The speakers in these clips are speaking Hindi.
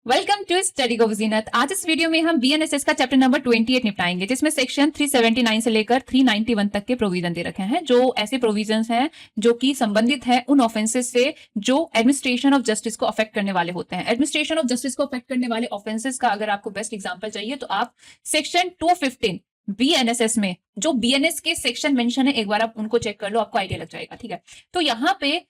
वेलकम टू स्टडी गो जीनत। आज इस वीडियो में हम बीएनएसएस का चैप्टर नंबर 28 निपटाएंगे, जिसमें सेक्शन 379 से लेकर 391 तक के प्रोविजन दे रखे हैं। जो ऐसे प्रोविजंस हैं जो कि संबंधित है उन ऑफेंसेस से जो एडमिनिस्ट्रेशन ऑफ जस्टिस को अफेक्ट करने वाले होते हैं। एडमिनिस्ट्रेशन ऑफ जस्टिस को अफेक्ट करने वाले ऑफेंसेस का अगर आपको बेस्ट एग्जाम्पल चाहिए तो आप सेक्शन 215 बीएनएसएस में जो बीएनएस के सेक्शन मेंशन है, एक बार आप उनको चेक कर लो, आपको आइडिया लग जाएगा। ठीक है, तो यहाँ पे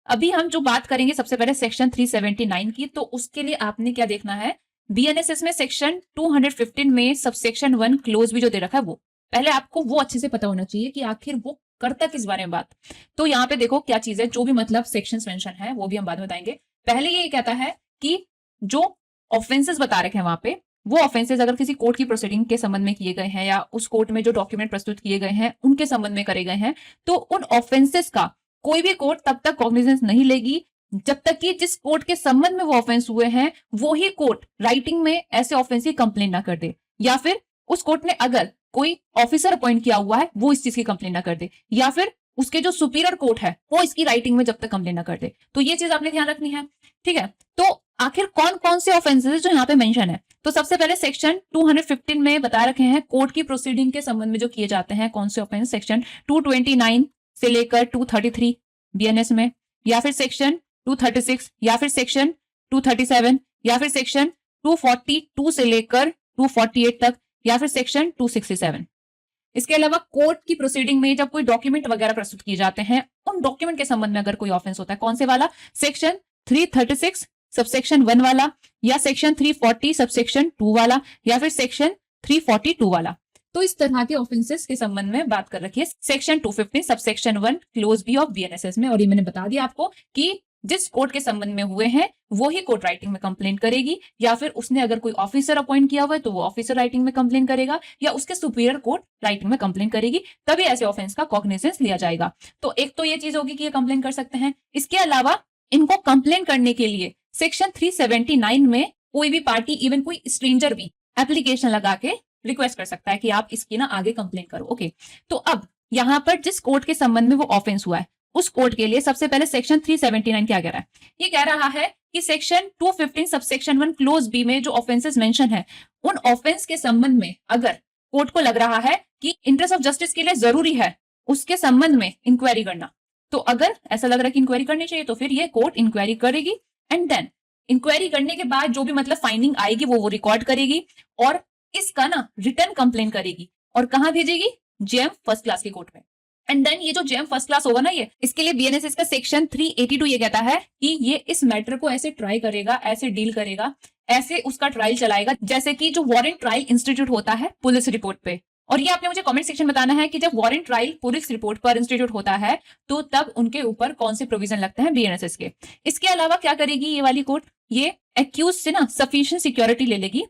अभी हम जो बात करेंगे सबसे पहले सेक्शन 379 की, तो उसके लिए आपने क्या देखना है, बीएनएसएस में सेक्शन 215 में सबसेक्शन 1 क्लोज भी जो दे रखा है वो पहले आपको वो अच्छे से पता होना चाहिए कि आखिर वो करता किस बारे में बात। तो यहाँ पे देखो क्या चीज है, जो भी मतलब सेक्शंस मेंशन है वो भी हम बाद में बताएंगे। पहले ये कहता है कि जो ऑफेंसेस बता रखे हैं वहां पे, वो ऑफेंसेस अगर किसी कोर्ट की प्रोसीडिंग के संबंध में किए गए हैं या उस कोर्ट में जो डॉक्यूमेंट प्रस्तुत किए गए हैं उनके संबंध में करे गए हैं, तो उन ऑफेंसेस का कोई भी कोर्ट तब तक कॉग्निजेंस नहीं लेगी जब तक कि जिस कोर्ट के संबंध में वो ऑफेंस हुए हैं वो ही कोर्ट राइटिंग में ऐसे ऑफेंस की कंप्लेन ना कर दे, या फिर उस कोर्ट ने अगर कोई ऑफिसर अपॉइंट किया हुआ है वो इस चीज की कंप्लेन ना कर दे, या फिर उसके जो सुपीरियर कोर्ट है वो इसकी राइटिंग में जब तक कंप्लेन ना कर दे। तो ये चीज आपने ध्यान रखनी है। ठीक है, तो आखिर कौन कौन से ऑफेंसेस जो यहाँ पे मेंशन है, तो सबसे पहले सेक्शन 215 में बता रखे हैं कोर्ट की प्रोसीडिंग के संबंध में जो किए जाते हैं कौन से ऑफेंस, सेक्शन 229 से लेकर 233 बीएनएस में, या फिर सेक्शन 236, या फिर सेक्शन 237, या फिर सेक्शन 242 से लेकर 248 तक, या फिर सेक्शन 267। इसके अलावा कोर्ट की प्रोसीडिंग में जब कोई डॉक्यूमेंट वगैरह प्रस्तुत किए जाते हैं उन डॉक्यूमेंट के संबंध में अगर कोई ऑफेंस होता है, कौन से वाला, सेक्शन 336 सबसेक्शन 1 वाला, या सेक्शन 340 सबसेक्शन 2 वाला, या फिर सेक्शन 342 वाला। तो इस तरह के ऑफेंसेस के संबंध में बात कर रखी है section 215 subsection 1 clause B of BNSS में। और ये मैंने बता दिया आपको कि जिस कोर्ट के संबंध में हुए हैं वो ही कोर्ट राइटिंग में कंप्लेन करेगी, या फिर उसने अगर कोई ऑफिसर अपॉइंट किया हुआ है तो वो ऑफिसर राइटिंग में कंप्लेन करेगा, या उसके सुपीरियर कोर्ट राइटिंग में कंप्लेन करेगी, तभी ऐसे ऑफेंस का कॉग्निजेंस लिया जाएगा। तो एक तो ये चीज होगी कि ये कंप्लेन कर सकते हैं। इसके अलावा इनको कंप्लेन करने के लिए सेक्शन 379 में कोई भी पार्टी, इवन कोई स्ट्रेंजर भी एप्लीकेशन लगा के रिक्वेस्ट कर सकता है कि आप इसकी ना आगे कंप्लेन करो। ओके, तो अब यहां पर जिस कोर्ट के संबंध में वो ऑफेंस हुआ है उस कोर्ट के लिए सबसे पहले सेक्शन 379 क्या कह रहा है, ये कह रहा है कि सेक्शन 215 सबसेक्शन 1 क्लोज बी में जो ऑफेंसेस मेंशन है उन ऑफेंस के संबंध में अगर कोर्ट को लग रहा है कि इंटरेस्ट ऑफ जस्टिस के लिए जरूरी है उसके संबंध में इंक्वायरी करना, तो अगर ऐसा लग रहा है कि इंक्वायरी करनी चाहिए तो फिर ये कोर्ट इंक्वायरी करेगी, एंड देन इंक्वायरी करने के बाद जो भी मतलब फाइंडिंग आएगी वो रिकॉर्ड करेगी और इसका ना रिटर्न कंप्लेन करेगी और कहां भेजेगी, जेएम फर्स्ट क्लास की कोर्ट में। एंड देन ये जो जेएम फर्स्ट क्लास होगा ना, ये इसके लिए बीएनएसएस का सेक्शन 382 ये कहता है कि ये इस मैटर को ऐसे ट्राई करेगा, ऐसे डील करेगा, ऐसे उसका ट्रायल चलाएगा जैसे कि जो वारंट ट्रायल इंस्टीट्यूट होता है पुलिस रिपोर्ट पे। और ये आपने मुझे कमेंट सेक्शन बताना है कि जब वारंट ट्रायल पुलिस रिपोर्ट पर इंस्टीट्यूट होता है तो तब उनके ऊपर कौन से प्रोविजन लगते हैं बीएनएसएस के। इसके अलावा क्या करेगी ये वाली कोर्ट, ये एक्यूज से ना सफिशिएंट सिक्योरिटी ले लेगी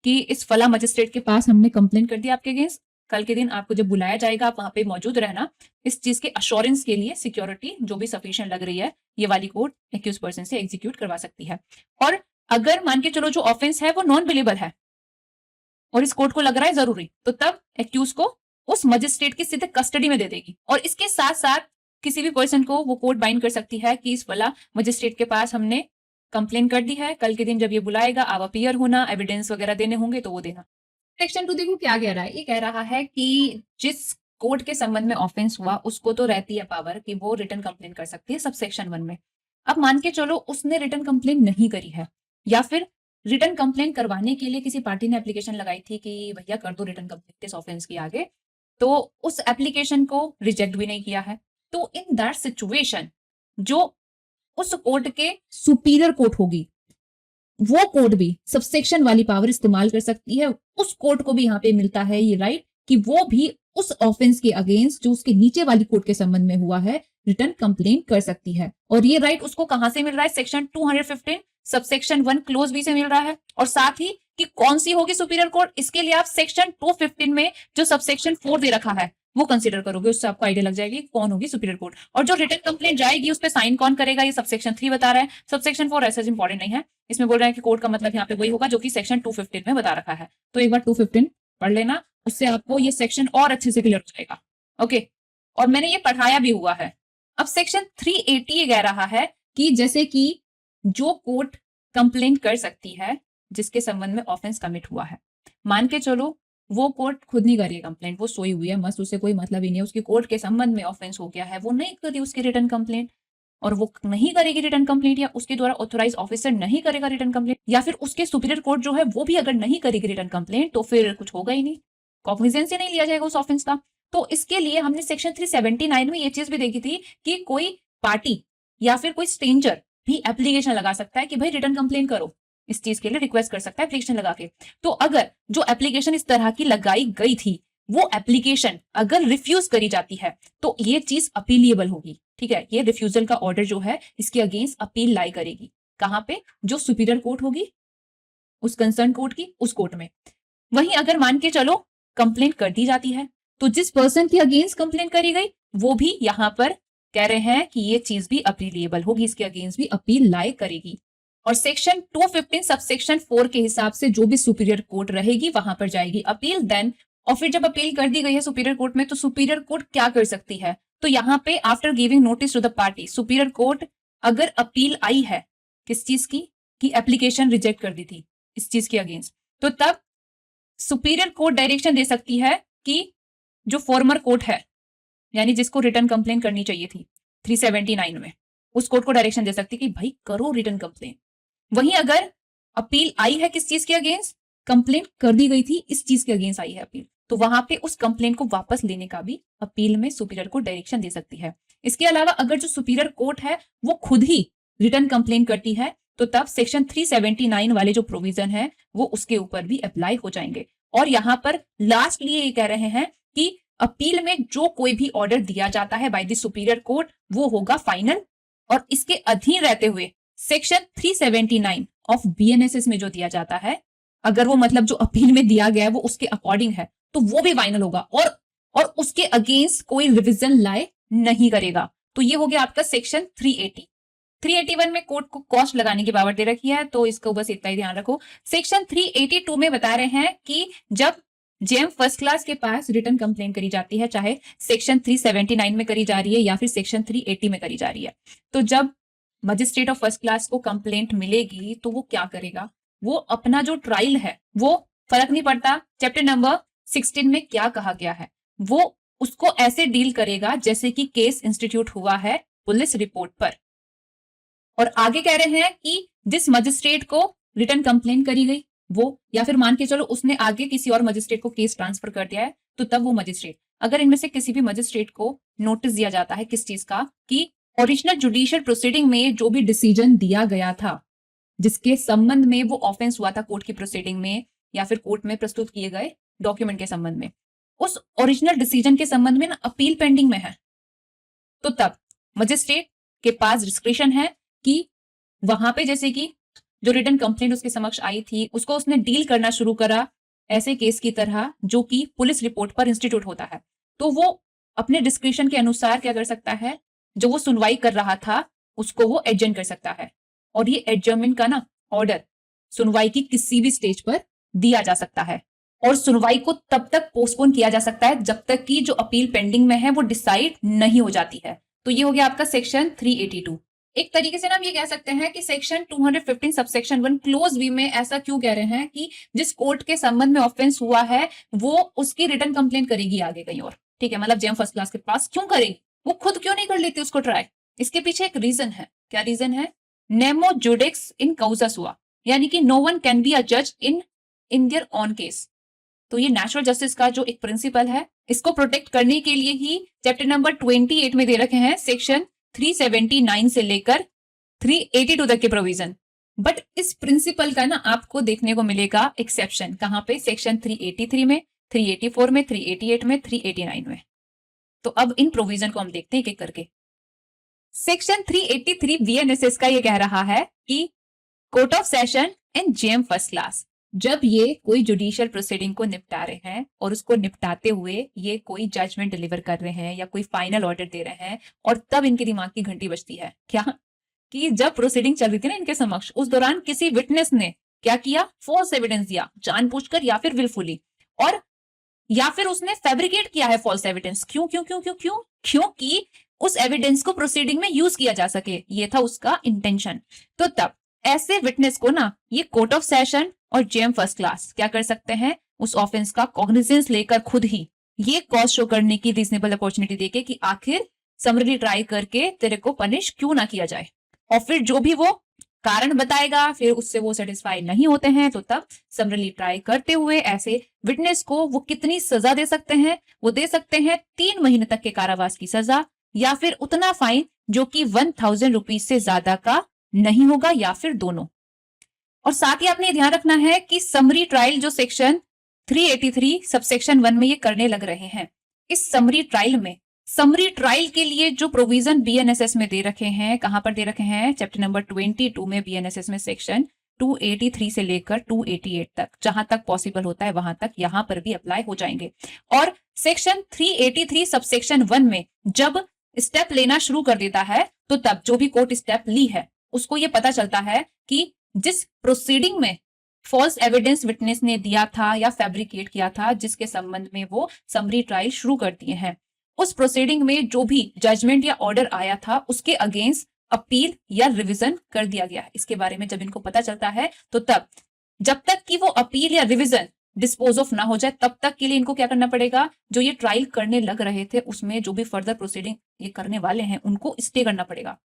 कि इस फला मजिस्ट्रेट के पास हमने कंप्लेन कर दिया आपके अगेंस्ट, कल के दिन आपको जब बुलाया जाएगा आप वहां पे मौजूद रहना। इस चीज के अश्योरेंस के लिए सिक्योरिटी जो भी सफिशिएंट लग रही है ये वाली कोर्ट एक्यूज पर्सन से एग्जीक्यूट करवा सकती है। और अगर मान के चलो जो ऑफेंस है वो नॉन बिलेबल है और इस कोर्ट को लग रहा है जरूरी, तो तब एक्यूज को उस मजिस्ट्रेट की सीधे कस्टडी में दे देगी। और इसके साथ साथ किसी भी पर्सन को वो कोर्ट बाइंड कर सकती है कि इस फला मजिस्ट्रेट के पास हमने कंप्लेन कर दी है, कल के दिन जब ये बुलाएगा आप अपीयर होना, एविडेंस वगैरह देने होंगे तो वो देना। सेक्शन 2 देखो क्या कह रहा है, ये कह रहा है कि जिस कोर्ट के संबंध में ऑफेंस हुआ उसको तो रहती है पावर कि वो रिटर्न कंप्लेन कर सकती है सबसेक्शन 1 में। अब मान के चलो उसने रिटर्न कंप्लेन नहीं करी है, या फिर रिटर्न कंप्लेन करवाने के लिए किसी पार्टी ने एप्लीकेशन लगाई थी कि भैया कर दो रिटर्न कंप्लेन इस ऑफेंस की आगे, तो उस एप्लीकेशन को रिजेक्ट भी नहीं किया है, तो इन दैट सिचुएशन जो उस कोर्ट के सुपीरियर कोर्ट होगी वो कोर्ट भी सबसेक्शन वाली पावर इस्तेमाल कर सकती है। उस कोर्ट को भी यहाँ पे मिलता है ये राइट कि वो भी उस ऑफेंस के अगेंस्ट जो उसके नीचे वाली कोर्ट के संबंध में हुआ है रिटर्न कंप्लेन कर सकती है। और ये राइट उसको कहां से मिल रहा है, सेक्शन 215 सबसेक्शन 1 क्लोज बी से मिल रहा है। और साथ ही कि कौन सी होगी सुपीरियर कोर्ट, इसके लिए आप सेक्शन 215 में जो सबसेक्शन 4 दे रखा है वो कंसीडर करोगे, उससे आपको आइडिया लग जाएगी कौन होगी सुपीरियर कोर्ट। और जो रिटर्न कंप्लेंट जाएगी उस पर साइन कौन करेगा ये सबसेक्शन 3 बता रहा है। सबसेक्शन 4 ऐसा इंपॉर्टेंट नहीं है, इसमें बोल रहा है कि कोर्ट का मतलब यहाँ पे वही होगा जो कि सेक्शन 215 में बता रखा है। तो एक बार 215 पढ़ लेना, उससे आपको ये सेक्शन और अच्छे से क्लियर हो जाएगा। ओके, और मैंने ये पढ़ाया भी हुआ है। अब सेक्शन 380 ये कह रहा है कि जैसे कि जो कोर्ट कंप्लेंट कर सकती है जिसके संबंध में ऑफेंस कमिट हुआ है। मान के चलो वो कोर्ट खुद नहीं कर रही है कंप्लेंट, वो सोई हुई है मस्त, उससे कोई मतलब ही नहीं है, उसकी कोर्ट के संबंध में ऑफेंस हो गया है, वो नहीं करी उसकी रिटर्न कंप्लेंट, और वो नहीं करेगी रिटर्न कंप्लेंट, या उसके द्वारा ऑथोराइज ऑफिसर नहीं करेगा रिटर्न कंप्लेंट, या फिर उसके सुपीरियर कोर्ट जो है वो भी अगर नहीं करेगी रिटर्न कंप्लेंट, तो फिर कुछ होगा ही नहीं, कॉग्निजेंस ही नहीं लिया जाएगा उस ऑफेंस का। तो इसके लिए हमने सेक्शन 379 में ये चीज भी देखी थी कि कोई पार्टी या फिर कोई स्ट्रेंजर भी एप्लीकेशन लगा सकता है कि भाई रिटर्न कंप्लेंट करो, इस चीज के लिए रिक्वेस्ट कर सकता है एप्लीकेशन लगा के। तो अगर जो एप्लीकेशन इस तरह की लगाई गई थी वो एप्लीकेशन अगर रिफ्यूज करी जाती है तो ये चीज अपीलिएबल होगी, ठीक है। ये रिफ्यूजल का ऑर्डर जो है इसके अगेंस्ट अपील लाई करेगी, कहां पे, जो सुपीरियर कोर्ट होगी उस कंसर्न कोर्ट की, उस कोर्ट में। वहीं अगर मान के चलो कंप्लेंट कर दी जाती है तो जिस पर्सन के अगेंस्ट कंप्लेंट करी गई वो भी यहां पर कह रहे हैं कि ये चीज भी अपीलिएबल होगी, इसके अगेंस्ट भी अपील लाई करेगी। और सेक्शन 215 सबसेक्शन 4 के हिसाब से जो भी सुपीरियर कोर्ट रहेगी वहां पर जाएगी अपील। देन और फिर जब अपील कर दी गई है सुपीरियर कोर्ट में तो सुपीरियर कोर्ट क्या कर सकती है, तो यहाँ पे after giving notice to the party, superior court अगर अपील आई है किस चीज की, कि एप्लीकेशन रिजेक्ट कर दी थी इस चीज के अगेंस्ट, तो तब सुपीरियर कोर्ट डायरेक्शन दे सकती है कि जो फॉर्मर कोर्ट है यानी जिसको रिटर्न कंप्लेन करनी चाहिए थी 379 में, उस कोर्ट को डायरेक्शन दे सकती है कि भाई करो रिटर्न कंप्लेन। वहीं अगर अपील आई है किस चीज के अगेंस्ट, कंप्लेंट कर दी गई थी इस चीज के अगेंस्ट आई है अपील, तो वहां पे उस कंप्लेंट को वापस लेने का भी अपील में सुपीरियर कोर्ट डायरेक्शन दे सकती है। इसके अलावा अगर जो सुपीरियर कोर्ट है वो खुद ही रिटर्न कंप्लेंट करती है तो तब सेक्शन 379 वाले जो प्रोविजन है वो उसके ऊपर भी अप्लाई हो जाएंगे। और यहां पर लास्टली ये कह रहे हैं कि अपील में जो कोई भी ऑर्डर दिया जाता है बाय द सुपीरियर कोर्ट वो होगा फाइनल, और इसके अधीन रहते हुए सेक्शन 379 ऑफ बीएनएसएस में जो दिया जाता है अगर वो मतलब जो अपील में दिया गया है वो उसके अकॉर्डिंग है तो वो भी फाइनल होगा, और उसके अगेंस्ट कोई रिविजन लाए नहीं करेगा। तो ये हो गया आपका सेक्शन 380। 381 में कोर्ट को कॉस्ट लगाने की पावर दे रखी है, तो इसको बस इतना ही ध्यान रखो। सेक्शन 382 में बता रहे हैं कि जब जेएम फर्स्ट क्लास के पास रिटर्न कंप्लेन करी जाती है, चाहे सेक्शन 379 में करी जा रही है या फिर सेक्शन 380 में करी जा रही है, तो जब मजिस्ट्रेट ऑफ फर्स्ट क्लास को कंप्लेंट मिलेगी तो वो क्या करेगा, वो अपना जो ट्रायल है वो फर्क नहीं पड़ता चैप्टर नंबर 16 में क्या कहा गया है, वो उसको ऐसे डील करेगा जैसे कि केस इंस्टीट्यूट हुआ है पुलिस रिपोर्ट पर। और आगे कह रहे हैं कि जिस मजिस्ट्रेट को रिटर्न कंप्लेन करी गई वो, या फिर मान के चलो उसने आगे किसी और मजिस्ट्रेट को केस ट्रांसफर कर दिया है, तो तब वो मजिस्ट्रेट, अगर इनमें से किसी भी मजिस्ट्रेट को नोटिस दिया जाता है किस चीज का, कि ओरिजिनल जुडिशियल प्रोसीडिंग में जो भी डिसीजन दिया गया था जिसके संबंध में वो ऑफेंस हुआ था कोर्ट की प्रोसीडिंग में या फिर कोर्ट में प्रस्तुत किए गए डॉक्यूमेंट के संबंध में, उस ओरिजिनल डिसीजन के संबंध में ना अपील पेंडिंग में है, तो तब मजिस्ट्रेट के पास डिस्क्रिशन है कि वहां पे जैसे कि जो रिटर्न कंप्लेंट उसके समक्ष आई थी उसको उसने डील करना शुरू करा ऐसे केस की तरह जो कि पुलिस रिपोर्ट पर इंस्टीट्यूट होता है, तो वो अपने डिस्क्रिशन के अनुसार क्या कर सकता है, जो वो सुनवाई कर रहा था उसको वो एडजर्न कर सकता है। और ये एडजर्नमेंट का ना ऑर्डर सुनवाई की किसी भी स्टेज पर दिया जा सकता है, और सुनवाई को तब तक पोस्टपोन किया जा सकता है जब तक कि जो अपील पेंडिंग में है वो डिसाइड नहीं हो जाती है। तो ये हो गया आपका सेक्शन 382। एक तरीके से ना हम ये कह सकते हैं कि सेक्शन 215 सबसेक्शन 1 क्लोज वी में ऐसा क्यों कह रहे हैं कि जिस कोर्ट के संबंध में ऑफेंस हुआ है वो उसकी रिटर्न कंप्लेंट करेगी आगे कहीं और, ठीक है, मतलब जेएम फर्स्ट क्लास के पास क्यों करेगी, वो खुद क्यों नहीं कर लेती उसको ट्राई। इसके पीछे एक रीजन है, क्या रीजन है, नेमो जुडिक्स इन काउसा सुआ, यानी कि no one can be a जज इन देयर ऑन केस। तो ये नेचुरल जस्टिस का जो एक प्रिंसिपल है इसको प्रोटेक्ट करने के लिए ही चैप्टर नंबर 28 में दे रखे हैं सेक्शन 379 से लेकर 382 तक के प्रोविजन। बट इस प्रिंसिपल का ना आपको देखने को मिलेगा एक्सेप्शन, कहां पे, सेक्शन 383 में, 384 में, 388 में, 389 में। तो अब इन प्रोविजन को हम देखते हैं एक एक करके। सेक्शन 383 बीएनएसएस का ये कह रहा है कि court of session and JM first class जब ये कोई जुडिशियल प्रोसीडिंग को निपटा रहे हैं और उसको निपटाते हुए ये कोई जजमेंट डिलीवर कर रहे हैं या कोई फाइनल ऑर्डर दे रहे हैं, और तब इनके दिमाग की घंटी बजती है क्या, कि जब प्रोसीडिंग चल रही थी ना इनके समक्ष उस दौरान किसी विटनेस ने क्या किया, फॉल्स एविडेंस दिया जानबूझकर या फिर विलफुली, और या फिर उसने फैब्रिकेट किया है फॉल्स एविडेंस। क्यों क्यों क्यों क्यों क्यों क्योंकि उस एविडेंस को प्रोसीडिंग में यूज किया जा सके, ये था उसका इंटेंशन। तो तब ऐसे विटनेस को ना ये कोर्ट ऑफ सेशन और जेएम फर्स्ट क्लास क्या कर सकते हैं, उस ऑफेंस का कॉग्निजेंस लेकर खुद ही ये कॉज शो करने की रीजनेबल अपॉर्चुनिटी देके कि आखिर समरली ट्राई करके तेरे को पनिश क्यों ना किया जाए। और फिर जो भी वो कारण बताएगा, फिर उससे वो सेटिस्फाई नहीं होते हैं, तो तब समरली ट्राई करते हुए ऐसे विटनेस को वो कितनी सजा दे सकते हैं, वो दे सकते हैं 3 महीने तक के कारावास की सजा, या फिर उतना फाइन जो कि 1000 रुपीज से ज्यादा का नहीं होगा, या फिर दोनों। और साथ ही आपने ध्यान रखना है कि समरी ट्रायल जो सेक्शन 383 सबसेक्शन 1 में ये करने लग रहे हैं, इस समरी ट्रायल में समरी ट्रायल के लिए जो प्रोविजन बीएनएसएस में दे रखे हैं, कहां पर दे रखे हैं, चैप्टर नंबर 22 में बीएनएसएस में सेक्शन 283 से लेकर 288 तक, जहां तक पॉसिबल होता है वहां तक यहां पर भी अप्लाई हो जाएंगे। और सेक्शन 383 सबसेक्शन 1 में जब स्टेप लेना शुरू कर देता है, तो तब जो भी कोर्ट स्टेप ली है उसको ये पता चलता है कि जिस प्रोसीडिंग में फॉल्स एविडेंस विटनेस ने दिया था या फैब्रिकेट किया था, जिसके संबंध में वो समरी ट्रायल शुरू कर दिए हैं, उस प्रोसीडिंग में जो भी जजमेंट या ऑर्डर आया था उसके अगेंस्ट अपील या रिवीजन कर दिया गया है। इसके बारे में जब इनको पता चलता है, तो तब जब तक कि वो अपील या रिवीजन डिस्पोज ऑफ ना हो जाए, तब तक के लिए इनको क्या करना पड़ेगा, जो ये ट्रायल करने लग रहे थे उसमें जो भी फर्दर प्रोसीडिंग ये करने वाले हैं उनको स्टे करना पड़ेगा।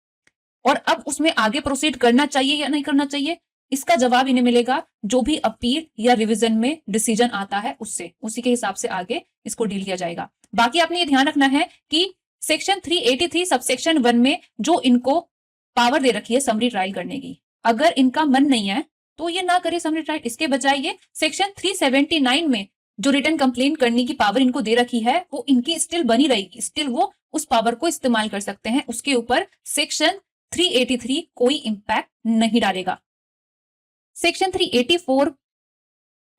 और अब उसमें आगे प्रोसीड करना चाहिए या नहीं करना चाहिए, इसका जवाब इन्हें मिलेगा जो भी अपील या रिवीजन में डिसीजन आता है उससे, उसी के हिसाब से आगे इसको डील किया जाएगा। बाकी आपने ये ध्यान रखना है कि सेक्शन 383 सबसेक्शन 1 में जो इनको पावर दे रखी है समरी ट्रायल करने की, अगर इनका मन नहीं है तो ये ना करे समरी ट्रायल, इसके बजाय ये सेक्शन 379 में जो रिटर्न कंप्लेन करने की पावर इनको दे रखी है वो इनकी स्टिल बनी रहेगी, स्टिल वो उस पावर को इस्तेमाल कर सकते हैं, उसके ऊपर सेक्शन 383 कोई इंपैक्ट नहीं डालेगा। सेक्शन 384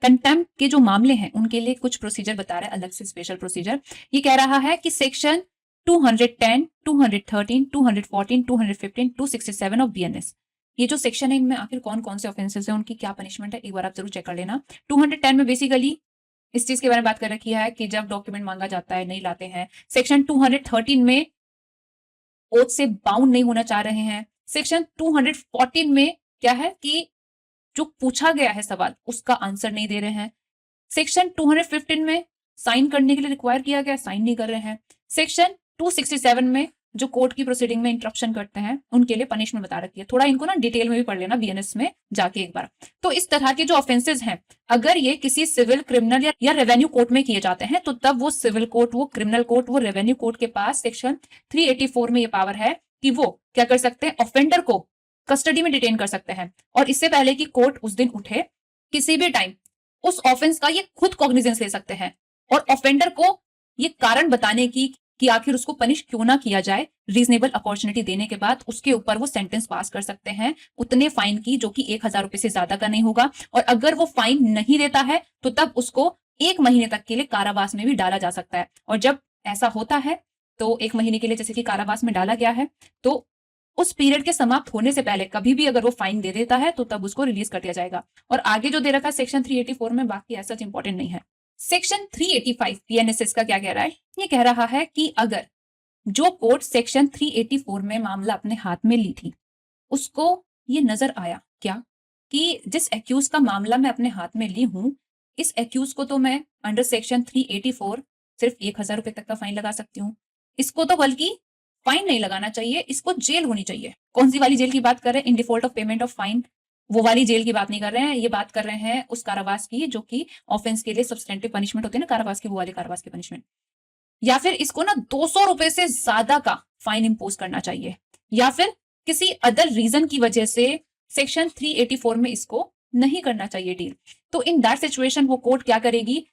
कंटेम्प्ट के जो मामले हैं उनके लिए कुछ प्रोसीजर बता रहा है, अलग से स्पेशल प्रोसीजर। ये कह रहा है कि सेक्शन 210, 213, 214, 215, 267 ऑफ बीएनएस, ये जो सेक्शन है इनमें आखिर कौन कौन से ऑफेंसेस हैं, उनकी क्या पनिशमेंट है, एक बार आप जरूर चेक कर लेना। 210 में बेसिकली इस चीज के बारे में बात कर रखी है कि जब डॉक्यूमेंट मांगा जाता है नहीं लाते हैं। सेक्शन 213 में ओथ से बाउंड नहीं होना चाह रहे हैं। सेक्शन 214 में क्या है कि जो पूछा गया है सवाल उसका आंसर नहीं दे रहे हैं। सेक्शन 215 में साइन करने के लिए रिक्वायर किया गया, साइन नहीं कर रहे हैं। सेक्शन 267 में जो कोर्ट की प्रोसीडिंग में इंटरप्शन करते हैं उनके लिए पनिशमेंट बता रखी है। थोड़ा इनको ना डिटेल में भी पढ़ लेना बीएनएस में जाके एक बार। तो इस तरह के जो ऑफेंसेस हैं, अगर ये किसी सिविल, क्रिमिनल या रेवेन्यू कोर्ट में किए जाते हैं, तो तब वो सिविल कोर्ट, वो क्रिमिनल कोर्ट, वो रेवेन्यू कोर्ट के पास सेक्शन 384 में ये पावर है कि वो क्या कर सकते हैं, ऑफेंडर को कस्टडी में डिटेन कर सकते हैं। और इससे पहले कि कोर्ट उस दिन उठे, किसी भी टाइम उस ऑफेंस का ये खुद कॉग्निजेंस ले सकते हैं और ऑफेंडर को ये कारण बताने की कि आखिर उसको पनिश क्यों ना किया जाए, रीजनेबल अपॉर्चुनिटी देने के बाद उसके ऊपर वो सेंटेंस पास कर सकते हैं उतने फाइन की जो कि 1000 रुपए से ज्यादा का नहीं होगा। और अगर वो फाइन नहीं देता है तो तब उसको 1 महीने तक के लिए कारावास में भी डाला जा सकता है। और जब ऐसा होता है तो 1 महीने के लिए जैसे कि कारावास में डाला गया है, तो उस पीरियड के समाप्त होने से पहले कभी भी अगर वो फाइन दे देता है तो तब उसको रिलीज कर दिया जाएगा। और आगे जो दे रखा है सेक्शन 384 में, बाकी ऐसा इंपॉर्टेंट नहीं है। सेक्शन 385 पीएनएसएस का क्या कह रहा है, ये कह रहा है कि अगर जो कोर्ट सेक्शन 384 में मामला अपने हाथ में ली थी उसको ये नजर आया क्या कि जिस एक्यूज का मामला मैं अपने हाथ में ली हूं, इस एक्यूज को तो मैं अंडर सेक्शन 384 सिर्फ 1000 रुपए तक का फाइन लगा सकती हूँ, इसको तो बल्कि फाइन नहीं लगाना चाहिए, इसको जेल होनी चाहिए। कौन सी वाली जेल की बात कर रहे हैं, in default of payment of fine, वो वाली जेल की बात नहीं कर रहे हैं, ये बात कर रहे हैं उस कारावास की जो कि ऑफेंस के लिए सब्सटेंटिव पनिशमेंट होती है ना कारावास की, वो वाले कारावास की पनिशमेंट। या फिर इसको ना 200 रुपए से ज्यादा का फाइन इंपोज करना चाहिए, या फिर किसी अदर रीजन की वजह से सेक्शन 384 में इसको नहीं करना चाहिए डील। तो इन दैट सिचुएशन वो कोर्ट क्या करेगी,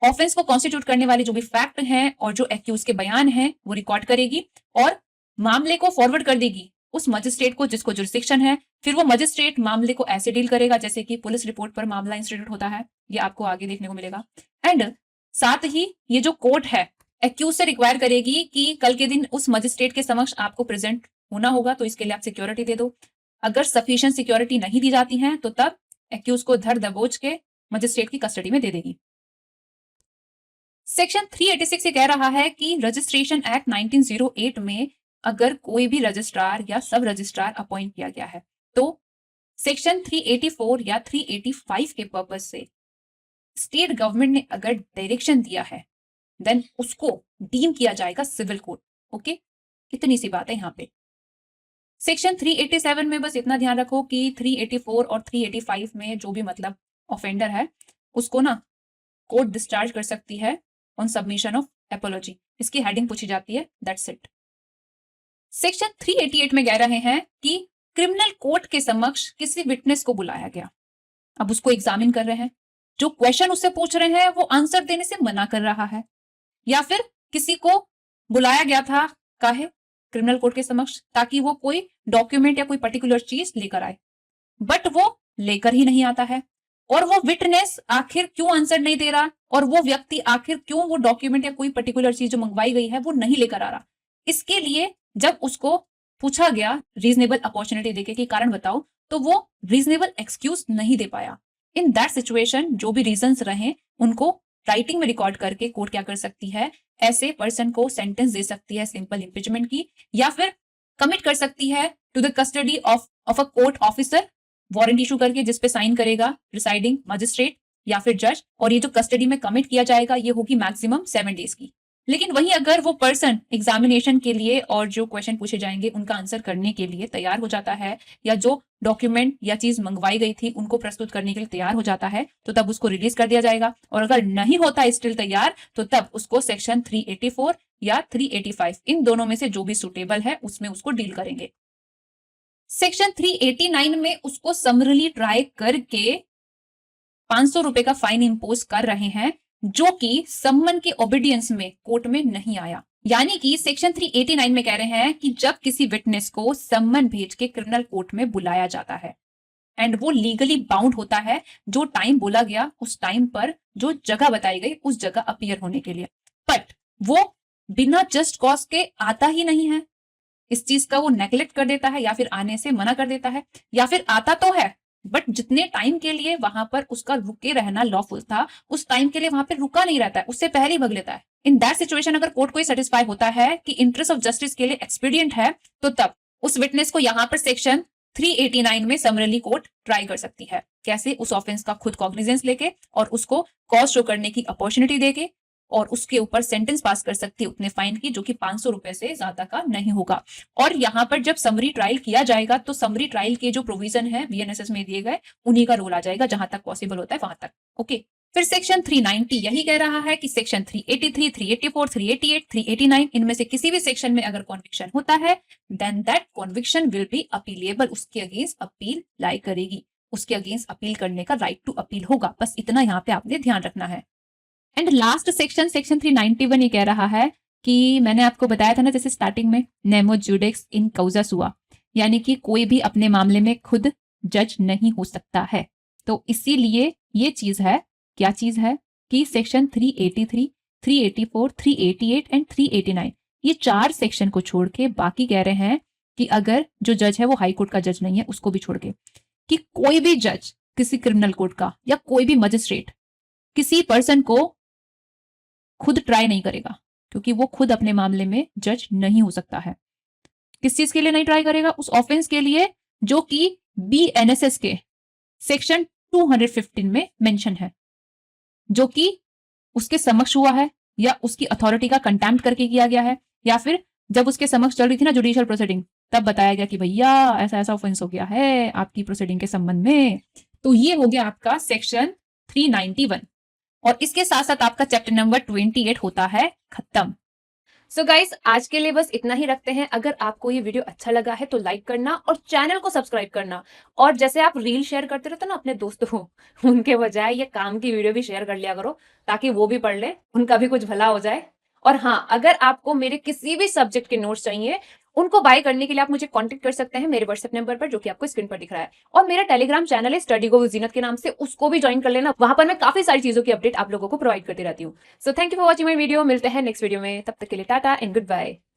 ऑफेंस को कॉन्स्टिट्यूट करने वाले जो भी फैक्ट हैं और जो एक्यूज के बयान हैं वो रिकॉर्ड करेगी और मामले को फॉरवर्ड कर देगी उस मजिस्ट्रेट को जिसको जुरिस्डिक्शन है। फिर वो मजिस्ट्रेट मामले को ऐसे डील करेगा जैसे कि पुलिस रिपोर्ट पर मामला इंस्टीट्यूट होता है, ये आपको आगे देखने को मिलेगा। एंड साथ ही ये जो कोर्ट है एक्यूज से रिक्वायर करेगी कि कल के दिन उस मजिस्ट्रेट के समक्ष आपको प्रेजेंट होना होगा, तो इसके लिए आप सिक्योरिटी दे दो। अगर सफिशिएंट सिक्योरिटी नहीं दी जाती है तो तब एक्यूज को धर दबोच के मजिस्ट्रेट की कस्टडी में दे देगी। सेक्शन 386 ये कह रहा है कि रजिस्ट्रेशन एक्ट 1908 में अगर कोई भी रजिस्ट्रार या सब रजिस्ट्रार अपॉइंट किया गया है तो सेक्शन 384 या 385 के पर्पज से स्टेट गवर्नमेंट ने अगर डायरेक्शन दिया है देन उसको डीम किया जाएगा सिविल कोड। ओके, इतनी सी बात है यहाँ पे। सेक्शन 387 में बस इतना ध्यान रखो कि 384 और 385 में जो भी मतलब ऑफेंडर है उसको ना कोर्ट डिस्चार्ज कर सकती है ऑन सबमिशन ऑफ एपोलॉजी। इसकी हेडिंग पूछी जाती है, दैट्स इट। सेक्शन 388 में कह रहे हैं कि क्रिमिनल कोर्ट के समक्ष किसी विटनेस को बुलाया गया, अब उसको एग्जामिन कर रहे हैं, जो क्वेश्चन उससे पूछ रहे हैं वो आंसर देने से मना कर रहा है, या फिर किसी को बुलाया गया था काहे क्रिमिनल कोर्ट के समक्ष ताकि वो कोई डॉक्यूमेंट या कोई पर्टिकुलर चीज लेकर आए, बट वो लेकर ही नहीं आता है, और वो विटनेस आखिर क्यों आंसर नहीं दे रहा, और वो व्यक्ति आखिर क्यों वो डॉक्यूमेंट या कोई पर्टिकुलर चीज जो मंगवाई गई है वो नहीं लेकर आ रहा। इसके लिए जब उसको पूछा गया रीजनेबल अपॉर्चुनिटी देके कि कारण बताओ, तो वो रीजनेबल एक्सक्यूज नहीं दे पाया। इन दैट सिचुएशन जो भी रीजंस रहे उनको राइटिंग में रिकॉर्ड करके कोर्ट क्या कर सकती है, ऐसे पर्सन को सेंटेंस दे सकती है सिंपल इंप्रिजमेंट की, या फिर कमिट कर सकती है to the custody of a court officer, warrant issue करके जिसपे साइन करेगा प्रिसाइडिंग मजिस्ट्रेट या फिर जज, और ये जो कस्टडी में कमिट किया जाएगा ये होगी मैक्सिमम 7 डेज की। लेकिन वहीं अगर वो पर्सन एग्जामिनेशन के लिए और जो क्वेश्चन पूछे जाएंगे उनका आंसर करने के लिए तैयार हो जाता है, या जो डॉक्यूमेंट या चीज मंगवाई गई थी उनको प्रस्तुत करने के लिए तैयार हो जाता है, तो तब उसको रिलीज कर दिया जाएगा। और अगर नहीं होता स्टिल तैयार, तो तब उसको सेक्शन 384 या 385 इन दोनों में से जो भी सुटेबल है उसमें उसको डील करेंगे। सेक्शन 389 में उसको समरली ट्राई करके 500 रुपए का फाइन इंपोज कर रहे हैं, जो कि सम्मन के ओबीडियंस में कोर्ट में नहीं आया। यानी कि सेक्शन 389 में कह रहे हैं कि जब किसी विटनेस को सम्मन भेज के क्रिमिनल कोर्ट में बुलाया जाता है एंड वो लीगली बाउंड होता है, जो टाइम बोला गया उस टाइम पर जो जगह बताई गई उस जगह अपीयर होने के लिए, बट वो बिना जस्ट कॉज के आता ही नहीं है, इस चीज का वो नेग्लेक्ट कर देता है या फिर आने से मना कर देता है, या फिर आता तो है बट जितने टाइम के लिए वहां पर उसका रुके रहना लॉफुल था उस टाइम के लिए वहां पर रुका नहीं रहता है, उससे पहले ही भग लेता है। इन दैट सिचुएशन अगर कोर्ट को सेटिस्फाई होता है कि इंटरेस्ट ऑफ जस्टिस के लिए एक्सपीडियंट है, तो तब उस विटनेस को यहाँ पर सेक्शन 389 में समरली कोर्ट ट्राई कर सकती है। कैसे? उस ऑफेंस का खुद कॉग्निजेंस लेके और उसको कॉज शो करने की अपॉर्चुनिटी देके, और उसके ऊपर सेंटेंस पास कर सकती है उतने फाइन की जो कि 500 रुपए से ज्यादा का नहीं होगा। और यहाँ पर जब समरी ट्रायल किया जाएगा तो समरी ट्रायल के जो प्रोविजन है बीएनएसएस में दिए गए उन्हीं का रोल आ जाएगा, जहां तक पॉसिबल होता है वहां तक। ओके, फिर सेक्शन 390 यही कह रहा है कि सेक्शन 383, 384, 388, 389 इनमें से किसी भी सेक्शन में अगर कॉन्विक्शन होता है then that conviction will be appealable, उसके अगेंस्ट अपील लाई करेगी, उसके अगेंस्ट अपील करने का राइट टू अपील होगा। बस इतना यहाँ पे आपने ध्यान रखना है। एंड लास्ट सेक्शन 391 ये कह रहा है कि मैंने आपको बताया था ना जैसे स्टार्टिंग में, नेमो जुडिक्स इन काउजा सुआ, यानी कि कोई भी अपने मामले में खुद जज नहीं हो सकता है। तो इसीलिए ये चीज है, क्या चीज है कि सेक्शन 383, 384, 388 एंड 389 ये 4 सेक्शन को छोड़ के बाकी कह रहे हैं कि अगर जो जज है वो हाई कोर्ट का जज नहीं है उसको भी छोड़ के, कि कोई भी जज किसी क्रिमिनल कोर्ट का या कोई भी मजिस्ट्रेट किसी पर्सन को खुद ट्राई नहीं करेगा, क्योंकि वो खुद अपने मामले में जज नहीं हो सकता है। किस चीज के लिए नहीं ट्राई करेगा? उस ऑफेंस के लिए जो कि बीएनएसएस के सेक्शन 215 में मेंशन है, जो कि उसके समक्ष हुआ है या उसकी अथॉरिटी का कंटेम्प्ट करके किया गया है, या फिर जब उसके समक्ष चल रही थी ना जुडिशियल प्रोसीडिंग तब बताया गया कि भैया ऐसा ऐसा ऑफेंस हो गया है आपकी प्रोसीडिंग के संबंध में। तो ये हो गया आपका सेक्शन 391, और इसके साथ साथ आपका चैप्टर नंबर 28 होता है खत्म। सो गाइस, आज के लिए बस इतना ही रखते हैं। अगर आपको ये वीडियो अच्छा लगा है तो लाइक करना और चैनल को सब्सक्राइब करना, और जैसे आप रील शेयर करते रहते हो ना अपने दोस्तों को, उनके बजाय ये काम की वीडियो भी शेयर कर लिया करो ताकि वो भी पढ़ ले, उनका भी कुछ भला हो जाए। और हाँ, अगर आपको मेरे किसी भी सब्जेक्ट के नोट्स चाहिए उनको बाय करने के लिए आप मुझे कांटेक्ट कर सकते हैं मेरे व्हाट्सएप नंबर पर जो कि आपको स्क्रीन पर दिख रहा है। और मेरा टेलीग्राम चैनल है स्टडी गो विद जीनत के नाम से, उसको भी ज्वाइन कर लेना। वहां पर मैं काफी सारी चीजों की अपडेट आप लोगों को प्रोवाइड करती रहती हूँ। So thank you for watching my video. मिलते हैं नेक्स्ट वीडियो में, तब तक के लिए टाटा एंड गुड बाय।